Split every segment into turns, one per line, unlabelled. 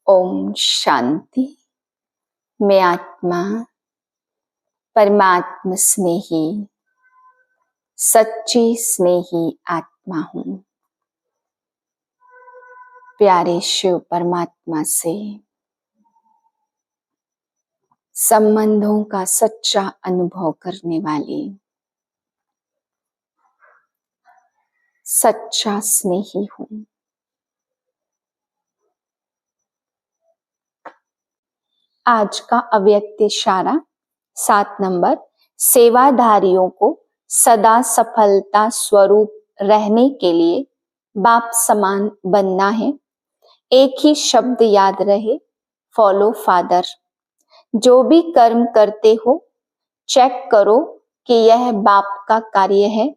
ओम शांति। मैं आत्मा परमात्मा स्नेही सच्ची स्नेही आत्मा हूँ। प्यारे शिव परमात्मा से संबंधों का सच्चा अनुभव करने वाली सच्चा स्नेही हूँ। आज का अव्यक्त इशारा 7 नंबर। सेवाधारियों को सदा सफलता स्वरूप रहने के लिए बाप समान बनना है। एक ही शब्द याद रहे, फॉलो फादर। जो भी कर्म करते हो चेक करो कि यह बाप का कार्य है।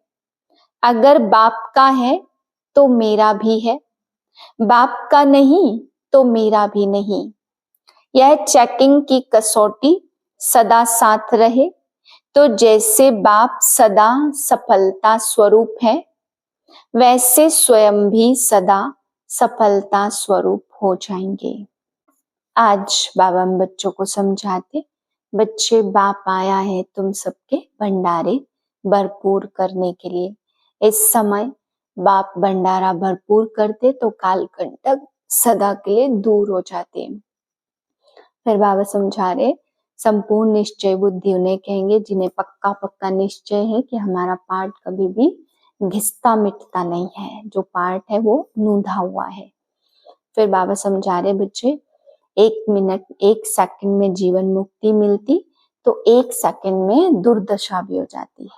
अगर बाप का है तो मेरा भी है, बाप का नहीं तो मेरा भी नहीं। यह चेकिंग की कसौटी सदा साथ रहे तो जैसे बाप सदा सफलता स्वरूप है वैसे स्वयं भी सदा सफलता स्वरूप हो जाएंगे। आज बाबा बच्चों को समझाते, बच्चे बाप आया है तुम सबके भंडारे भरपूर करने के लिए। इस समय बाप भंडारा भरपूर करते तो काल कंटक सदा के लिए दूर हो जाते। फिर बाबा समझा रहे, संपूर्ण निश्चय बुद्धि उन्हें कहेंगे जिन्हें पक्का पक्का निश्चय है कि हमारा पार्ट कभी भी घिसता मिटता नहीं है, जो पार्ट है वो नूंधा हुआ है। फिर बाबा समझा रहे, बच्चे 1 मिनट 1 सेकंड में जीवन मुक्ति मिलती तो 1 सेकंड में दुर्दशा भी हो जाती है।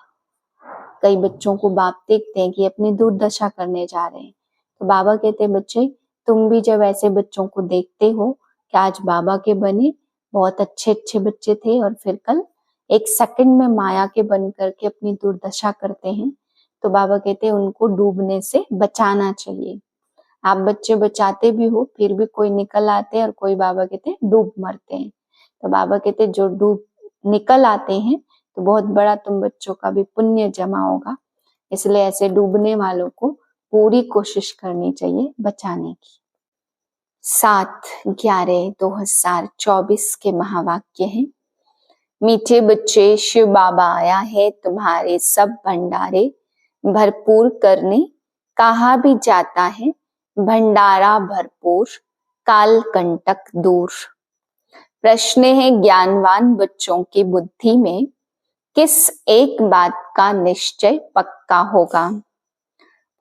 कई बच्चों को बाप देखते हैं कि अपनी दुर्दशा करने जा रहे हैं, तो बाबा कहते हैं बच्चे तुम भी जब ऐसे बच्चों को देखते हो कि आज बाबा के बने, बहुत अच्छे अच्छे बच्चे थे और फिर कल 1 सेकंड में माया के बन करके अपनी दुर्दशा करते हैं, तो बाबा कहते हैं उनको डूबने से बचाना चाहिए। आप बच्चे बचाते भी हो फिर भी कोई निकल आते हैं और कोई बाबा कहते हैं डूब मरते हैं। तो बाबा कहते हैं जो डूब निकल आते हैं तो बहुत बड़ा तुम बच्चों का भी पुण्य जमा होगा, इसलिए ऐसे डूबने वालों को पूरी कोशिश करनी चाहिए बचाने की। 7/11/2024 के महावाक्य हैं, मीठे बच्चे शिव बाबा आया है तुम्हारे सब भंडारे भरपूर करने। कहा भी जाता है भंडारा भरपूर काल कंटक दूर। प्रश्न है ज्ञानवान बच्चों की बुद्धि में किस एक बात का निश्चय पक्का होगा।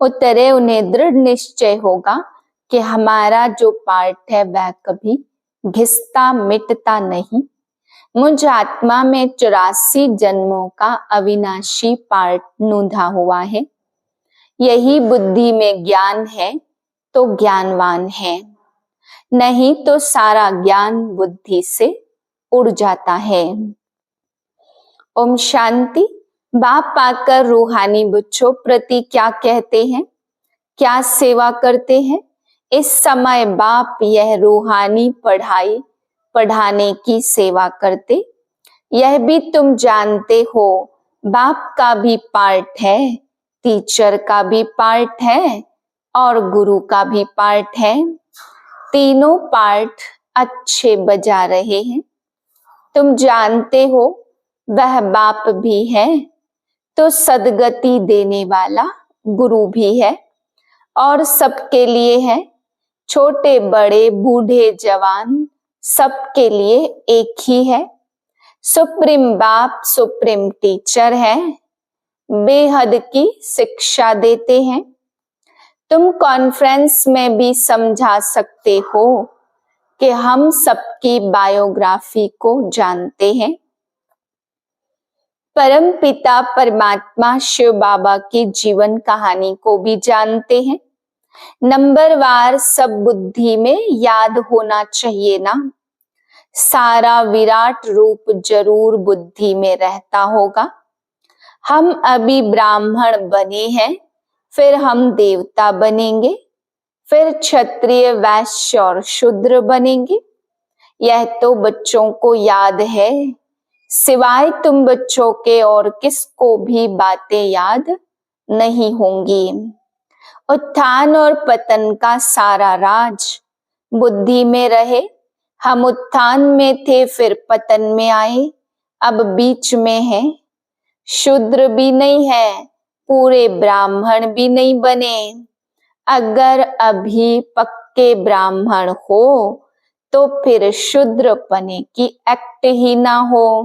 उत्तर है उन्हें दृढ़ निश्चय होगा कि हमारा जो पार्ट है वह कभी घिसता मिटता नहीं। मुझ आत्मा में 84 जन्मों का अविनाशी पार्ट नूंधा हुआ है। यही बुद्धि में ज्ञान है तो ज्ञानवान है, नहीं तो सारा ज्ञान बुद्धि से उड़ जाता है। ओम शांति। बाप पाकर रूहानी बच्चों प्रति क्या कहते हैं, क्या सेवा करते हैं। इस समय बाप यह रूहानी पढ़ाई पढ़ाने की सेवा करते। यह भी तुम जानते हो बाप का भी पार्ट है, टीचर का भी पार्ट है और गुरु का भी पार्ट है। तीनों पार्ट अच्छे बजा रहे हैं। तुम जानते हो वह बाप भी है तो सदगति देने वाला गुरु भी है और सबके लिए है। छोटे बड़े बूढ़े जवान सबके लिए एक ही है। सुप्रीम बाप सुप्रीम टीचर है, बेहद की शिक्षा देते हैं। तुम कॉन्फ्रेंस में भी समझा सकते हो कि हम सबकी बायोग्राफी को जानते हैं। परम पिता परमात्मा शिव बाबा की जीवन कहानी को भी जानते हैं। नंबरवार सब बुद्धि में याद होना चाहिए ना। सारा विराट रूप जरूर बुद्धि में रहता होगा। हम अभी ब्राह्मण बने हैं, फिर हम देवता बनेंगे, फिर क्षत्रिय वैश्य और शूद्र बनेंगे। यह तो बच्चों को याद है, सिवाय तुम बच्चों के और किसको भी बातें याद नहीं होंगी। उत्थान और पतन का सारा राज बुद्धि में रहे। हम उत्थान में थे फिर पतन में आए, अब बीच में है। शूद्र भी नहीं है, पूरे ब्राह्मण भी नहीं बने। अगर अभी पक्के ब्राह्मण हो तो फिर शूद्र पने की एक्ट ही ना हो।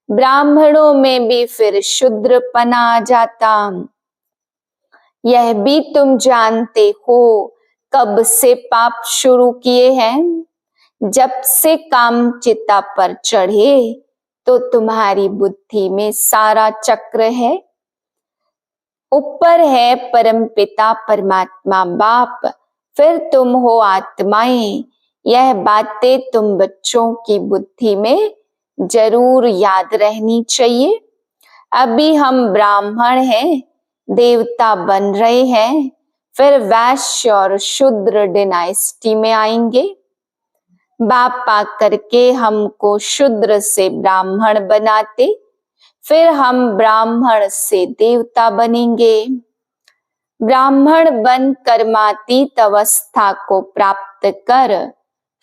ब्राह्मणों में भी फिर शूद्रपना आ जाता। यह भी तुम जानते हो कब से पाप शुरू किए हैं? जब से काम चिता पर चढ़े तो तुम्हारी बुद्धि में सारा चक्र है। ऊपर है परमपिता परमात्मा बाप, फिर तुम हो आत्माएं। यह बातें तुम बच्चों की बुद्धि में जरूर याद रहनी चाहिए। अभी हम ब्राह्मण हैं, देवता बन रहे हैं, फिर वैश्य और शूद्र डिनाइस्टी में आएंगे। बाप आकर के हमको शूद्र से ब्राह्मण बनाते, फिर हम ब्राह्मण से देवता बनेंगे। ब्राह्मण बन कर्मातीत अवस्था को प्राप्त कर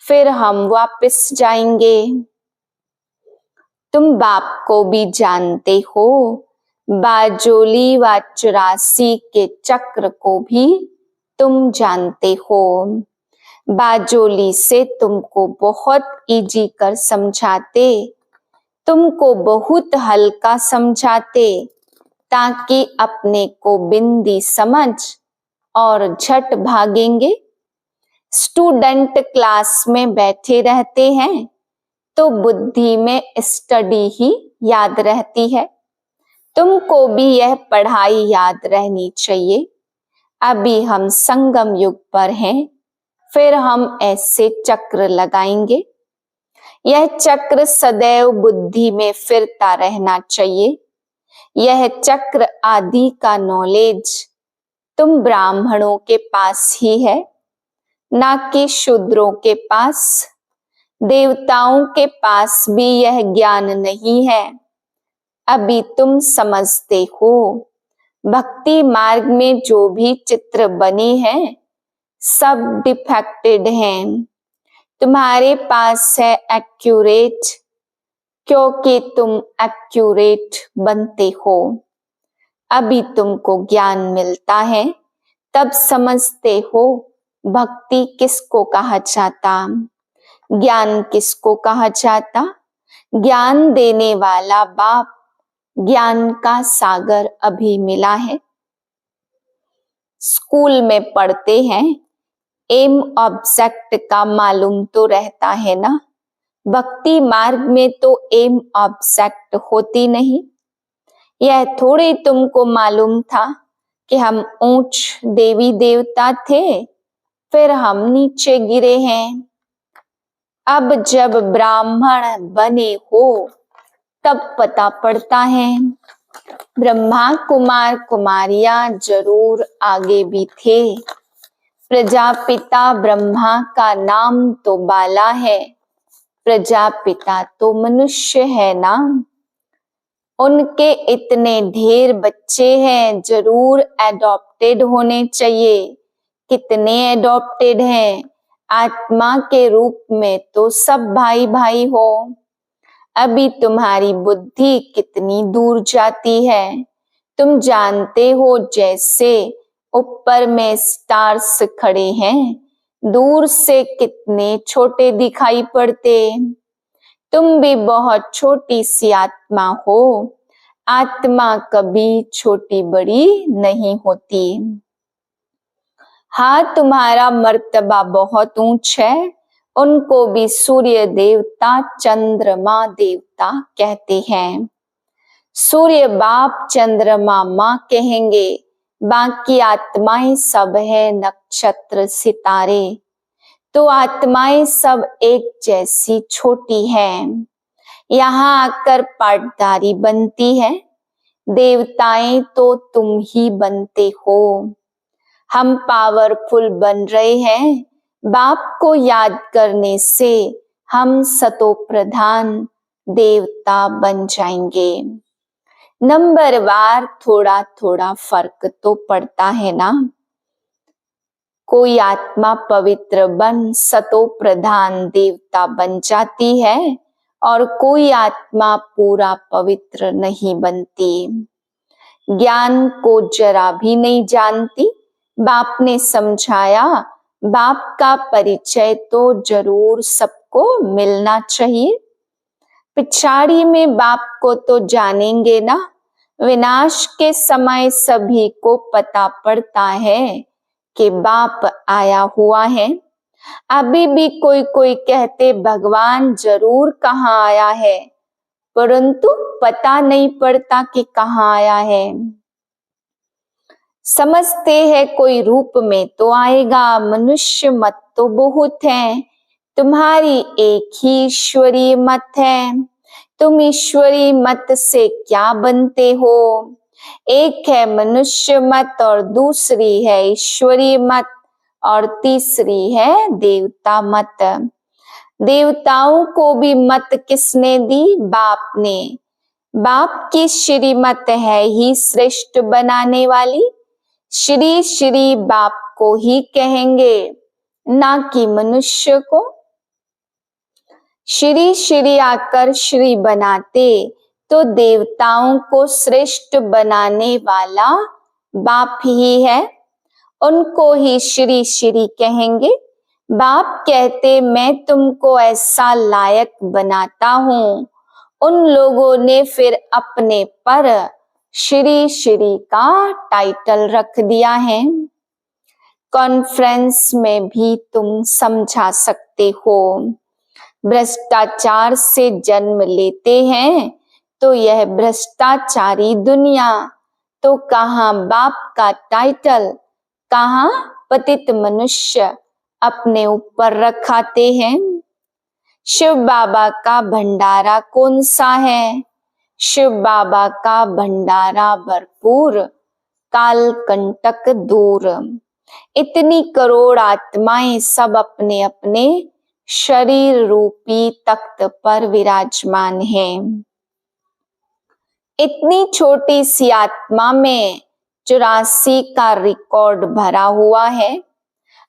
फिर हम वापस जाएंगे। तुम बाप को भी जानते हो, बाजोली व 84 के चक्र को भी तुम जानते हो। बाजोली से तुमको बहुत इजी कर समझाते, तुमको बहुत हल्का समझाते, ताकि अपने को बिंदी समझ और झट भागेंगे। स्टूडेंट क्लास में बैठे रहते हैं तो बुद्धि में स्टडी ही याद रहती है। तुमको भी यह पढ़ाई याद रहनी चाहिए। अभी हम संगम युग पर हैं, फिर हम ऐसे चक्र लगाएंगे। यह चक्र सदैव बुद्धि में फिरता रहना चाहिए। यह चक्र आदि का नॉलेज तुम ब्राह्मणों के पास ही है, ना कि शूद्रों के पास। देवताओं के पास भी यह ज्ञान नहीं है। अभी तुम समझते हो, भक्ति मार्ग में जो भी चित्र बने हैं सब डिफेक्टेड हैं। तुम्हारे पास है एक्यूरेट, क्योंकि तुम एक्यूरेट बनते हो। अभी तुमको ज्ञान मिलता है तब समझते हो भक्ति किसको कहा जाता, ज्ञान किसको कहा जाता। ज्ञान देने वाला बाप, ज्ञान का सागर अभी मिला है। स्कूल में पढ़ते हैं, एम ऑब्जेक्ट का मालूम तो रहता है ना। भक्ति मार्ग में तो एम ऑब्जेक्ट होती नहीं। यह थोड़ी तुमको मालूम था कि हम ऊंच देवी देवता थे, फिर हम नीचे गिरे हैं। अब जब ब्राह्मण बने हो तब पता पड़ता है। ब्रह्मा कुमार कुमारियां जरूर आगे भी थे। प्रजापिता ब्रह्मा का नाम तो बाला है, प्रजापिता तो मनुष्य है ना। उनके इतने ढेर बच्चे हैं, जरूर एडॉप्टेड होने चाहिए। कितने एडॉप्टेड हैं? आत्मा के रूप में तो सब भाई भाई हो। अभी तुम्हारी बुद्धि कितनी दूर जाती है। तुम जानते हो जैसे ऊपर में स्टार्स खड़े हैं, दूर से कितने छोटे दिखाई पड़ते। तुम भी बहुत छोटी सी आत्मा हो। आत्मा कभी छोटी बड़ी नहीं होती। हाँ, तुम्हारा मर्तबा बहुत ऊंच है। उनको भी सूर्य देवता, चंद्रमा देवता कहते हैं। सूर्य बाप, चंद्रमा माँ कहेंगे। बाकी आत्माएं सब है नक्षत्र सितारे। तो आत्माएं सब एक जैसी छोटी हैं। यहाँ आकर पाटदारी बनती है। देवताएं तो तुम ही बनते हो। हम पावरफुल बन रहे हैं। बाप को याद करने से हम सतो प्रधान देवता बन जाएंगे। नंबरवार थोड़ा थोड़ा फर्क तो पड़ता है ना। कोई आत्मा पवित्र बन सतो प्रधान देवता बन जाती है और कोई आत्मा पूरा पवित्र नहीं बनती। ज्ञान को जरा भी नहीं जानती। बाप ने समझाया, बाप का परिचय तो जरूर सबको मिलना चाहिए। पिछाड़ी में बाप को तो जानेंगे ना। विनाश के समय सभी को पता पड़ता है कि बाप आया हुआ है। अभी भी कोई कोई कहते भगवान जरूर कहाँ आया है, परंतु पता नहीं पड़ता कि कहाँ आया है। समझते हैं कोई रूप में तो आएगा, मनुष्य मत तो बहुत है, तुम्हारी एक ही ईश्वरीय मत है। तुम ईश्वरीय मत से क्या बनते हो? एक है मनुष्य मत और दूसरी है ईश्वरीय मत और तीसरी है देवता मत। देवताओं को भी मत किसने दी? बाप ने। बाप की श्रीमत है ही श्रेष्ठ बनाने वाली। श्री श्री बाप को ही कहेंगे, ना कि मनुष्य को। श्री श्री आकर श्री बनाते तो देवताओं को श्रेष्ठ बनाने वाला बाप ही है, उनको ही श्री श्री कहेंगे। बाप कहते मैं तुमको ऐसा लायक बनाता हूँ। उन लोगों ने फिर अपने पर श्री श्री का टाइटल रख दिया है। कॉन्फ्रेंस में भी तुम समझा सकते हो। भ्रष्टाचार से जन्म लेते हैं तो यह भ्रष्टाचारी दुनिया, तो कहाँ बाप का टाइटल, कहाँ पतित मनुष्य अपने ऊपर रखाते हैं। शिव बाबा का भंडारा कौन सा है? शिव बाबा का भंडारा भरपूर, काल कंटक दूर। इतनी करोड़ आत्माएं सब अपने अपने शरीर रूपी तख्त पर विराजमान हैं। इतनी छोटी सी आत्मा में 84 का रिकॉर्ड भरा हुआ है।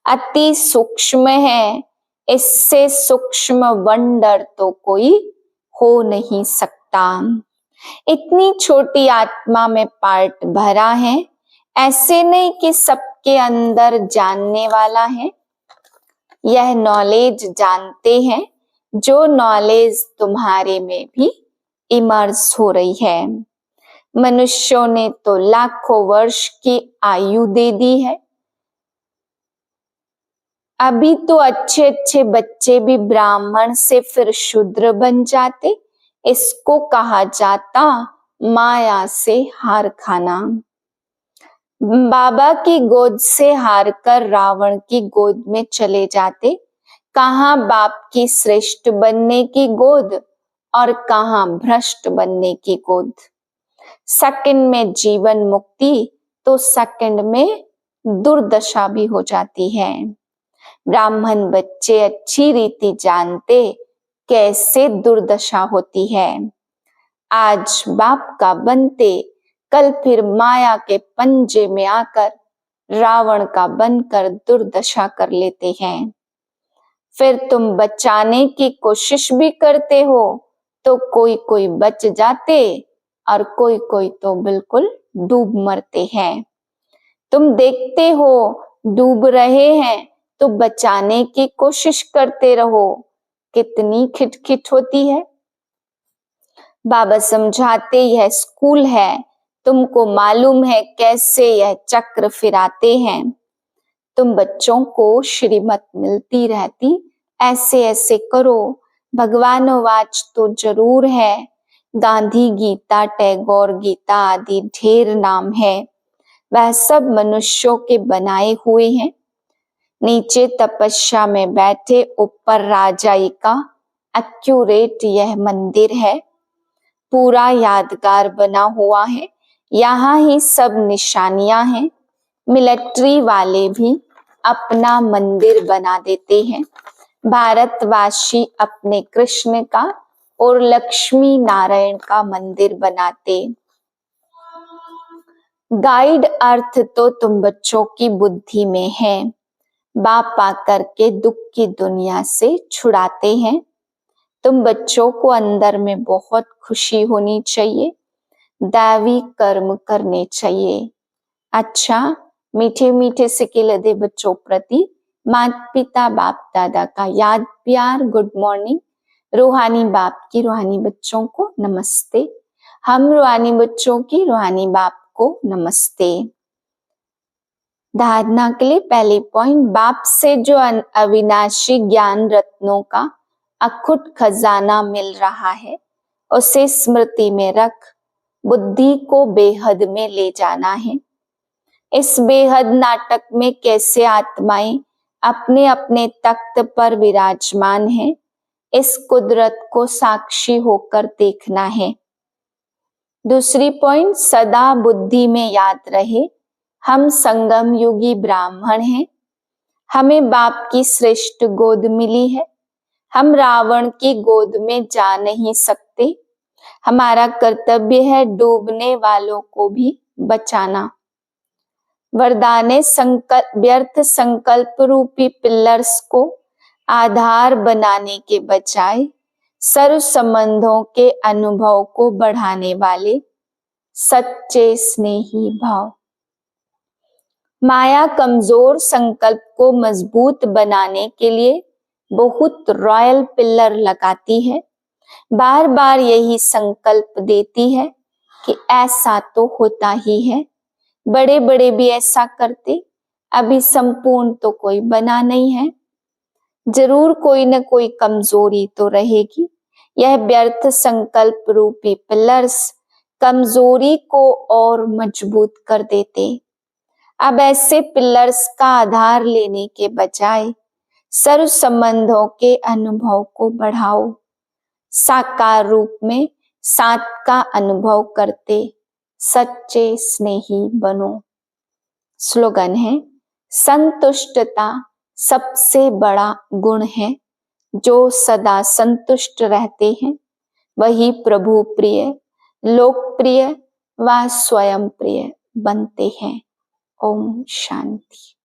अति सूक्ष्म है, इससे सूक्ष्म वंडर तो कोई हो नहीं सकता। इतनी छोटी आत्मा में पार्ट भरा है। ऐसे नहीं कि सबके अंदर जानने वाला है। यह नॉलेज जानते हैं, जो नॉलेज तुम्हारे में भी इमर्ज हो रही है। मनुष्यों ने तो लाखों वर्ष की आयु दे दी है। अभी तो अच्छे अच्छे बच्चे भी ब्राह्मण से फिर शूद्र बन जाते। इसको कहा जाता माया से हार खाना। बाबा की गोद से हार कर रावण की गोद में चले जाते। कहाँ बाप की श्रेष्ठ बनने की गोद और कहाँ भ्रष्ट बनने की गोद। सेकंड में जीवन मुक्ति तो सेकंड में दुर्दशा भी हो जाती है। ब्राह्मण बच्चे अच्छी रीति जानते कैसे दुर्दशा होती है। आज बाप का बनते कल फिर माया के पंजे में आकर रावण का बनकर दुर्दशा कर लेते हैं। फिर तुम बचाने की कोशिश भी करते हो तो कोई कोई बच जाते और कोई कोई तो बिल्कुल डूब मरते हैं। तुम देखते हो डूब रहे हैं तो बचाने की कोशिश करते रहो। कितनी खिटखिट होती है। बाबा समझाते यह स्कूल है, तुमको मालूम है कैसे यह चक्र फिराते हैं। तुम बच्चों को श्रीमत मिलती रहती, ऐसे ऐसे करो। भगवानोवाच तो जरूर है। गांधी गीता, टैगोर गीता आदि ढेर नाम है। वह सब मनुष्यों के बनाए हुए हैं। नीचे तपस्या में बैठे, ऊपर राजाई का एक्यूरेट यह मंदिर है। पूरा यादगार बना हुआ है। यहाँ ही सब निशानियां हैं। मिलिट्री वाले भी अपना मंदिर बना देते हैं। भारतवासी अपने कृष्ण का और लक्ष्मी नारायण का मंदिर बनाते। गाइड अर्थ तो तुम बच्चों की बुद्धि में है। बाप आकर के दुख की दुनिया से छुड़ाते हैं। तुम बच्चों को अंदर में बहुत खुशी होनी चाहिए, दैवी कर्म करने चाहिए। अच्छा, मीठे मीठे सिक्के लदे बच्चों प्रति माता पिता बाप दादा का याद प्यार गुड मॉर्निंग। रूहानी बाप की रूहानी बच्चों को नमस्ते। हम रूहानी बच्चों की रूहानी बाप को नमस्ते। धारणा के लिए पहले पॉइंट, बाप से जो अविनाशी ज्ञान रत्नों का अखुट खजाना मिल रहा है उसे स्मृति में रख बुद्धि को बेहद में ले जाना है। इस बेहद नाटक में कैसे आत्माएं अपने अपने तख्त पर विराजमान है, इस कुदरत को साक्षी होकर देखना है। दूसरी पॉइंट, सदा बुद्धि में याद रहे हम संगम युगी ब्राह्मण हैं। हमें बाप की श्रेष्ठ गोद मिली है। हम रावण की गोद में जा नहीं सकते। हमारा कर्तव्य है डूबने वालों को भी बचाना। वरदाने व्यर्थ संकल्प रूपी पिलर्स को आधार बनाने के बजाय सर्व संबंधों के अनुभव को बढ़ाने वाले सच्चे स्नेही भाव। माया कमजोर संकल्प को मजबूत बनाने के लिए बहुत रॉयल पिलर लगाती है। बार बार यही संकल्प देती है कि ऐसा तो होता ही है, बड़े बड़े भी ऐसा करते, अभी संपूर्ण तो कोई बना नहीं है, जरूर कोई न कोई कमजोरी तो रहेगी। यह व्यर्थ संकल्प रूपी पिलर्स कमजोरी को और मजबूत कर देते। अब ऐसे पिलर्स का आधार लेने के बजाय सर्व संबंधों के अनुभव को बढ़ाओ। साकार रूप में साथ का अनुभव करते सच्चे स्नेही बनो। स्लोगन है, संतुष्टता सबसे बड़ा गुण है। जो सदा संतुष्ट रहते हैं वही प्रभु प्रिय, लोकप्रिय व स्वयं प्रिय बनते हैं। ओम शांति।